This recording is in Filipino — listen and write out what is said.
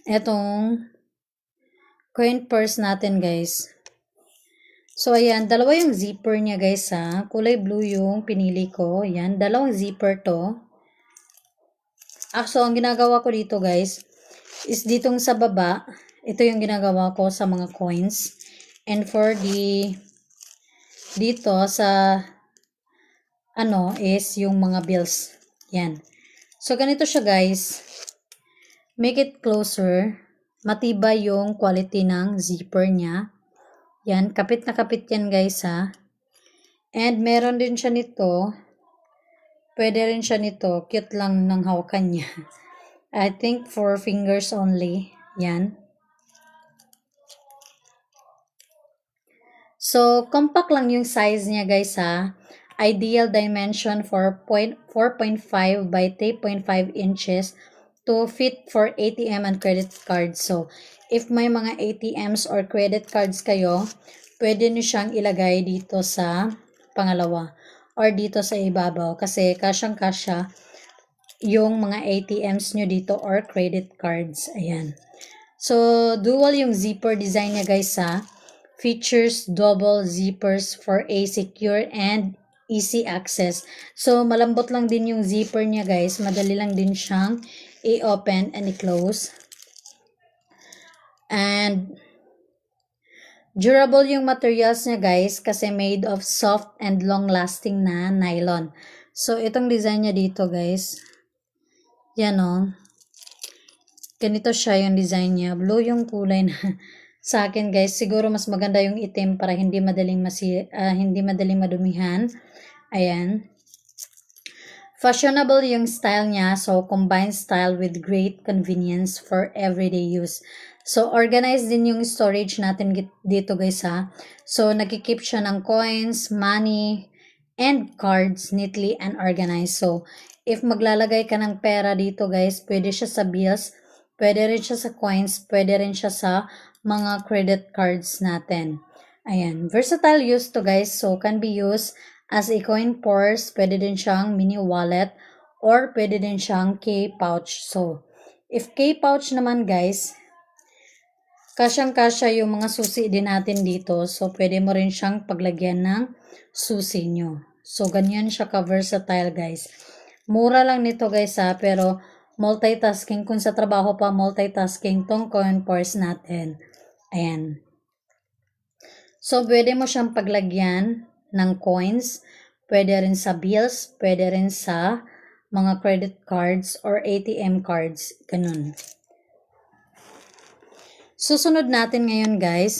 etong coin purse natin, guys. So, ayan, dalawa yung zipper niya, guys, ha. Kulay blue yung pinili ko. Ayan, dalawang zipper to. So, ang ginagawa ko dito, guys, is ditong sa baba, ito yung ginagawa ko sa mga coins. And for dito sa, is yung mga bills. Yan. So, ganito siya, guys. Make it closer. Matibay yung quality ng zipper niya. Yan. Kapit na kapit yan, guys, ha. And meron din siya nito. Pwede rin siya nito. Cute lang ng hawakan niya. I think 4 fingers only. Yan. So, compact lang yung size niya, guys, ha. Ideal dimension for 4.5 by 3.5 inches to fit for ATM and credit cards. So, if may mga ATMs or credit cards kayo, pwede nyo siyang ilagay dito sa pangalawa or dito sa ibabaw kasi kasyang-kasya yung mga ATMs nyo dito or credit cards. Ayan. So, dual yung zipper design niya, guys, ha. Features double zippers for a secure and easy access. So, malambot lang din yung zipper niya, guys. Madali lang din siyang i-open and i-close. And durable yung materials niya, guys, kasi made of soft and long-lasting na nylon. So, itong design niya dito, guys. Yan, o. Ganito siya yung design niya. Blue yung kulay na sa akin, guys. Siguro mas maganda yung itim para hindi madaling madumihan. Ayan. Fashionable yung style niya. So, combined style with great convenience for everyday use. So, organized din yung storage natin dito, guys, ha. So, nagkikip siya ng coins, money, and cards neatly and organized. So, if maglalagay ka ng pera dito, guys, pwede siya sa bills, pwede rin siya sa coins, pwede rin siya sa mga credit cards natin. Ayan. Versatile use to, guys. So, can be used as a coin purse, pwede din siyang mini wallet, or pwede din siyang K-pouch. So, if K-pouch naman, guys, kasyang-kasya yung mga susi din natin dito. So, pwede mo rin siyang paglagyan ng susi nyo. So, ganyan siya ka-versatile, guys. Mura lang nito, guys, ha, pero multitasking. Kung sa trabaho pa, multitasking tong coin purse natin. Ayan. So, pwede mo siyang paglagyan ng coins. Pwede rin sa bills. Pwede rin sa mga credit cards or ATM cards. Ganun. Susunod natin ngayon, guys,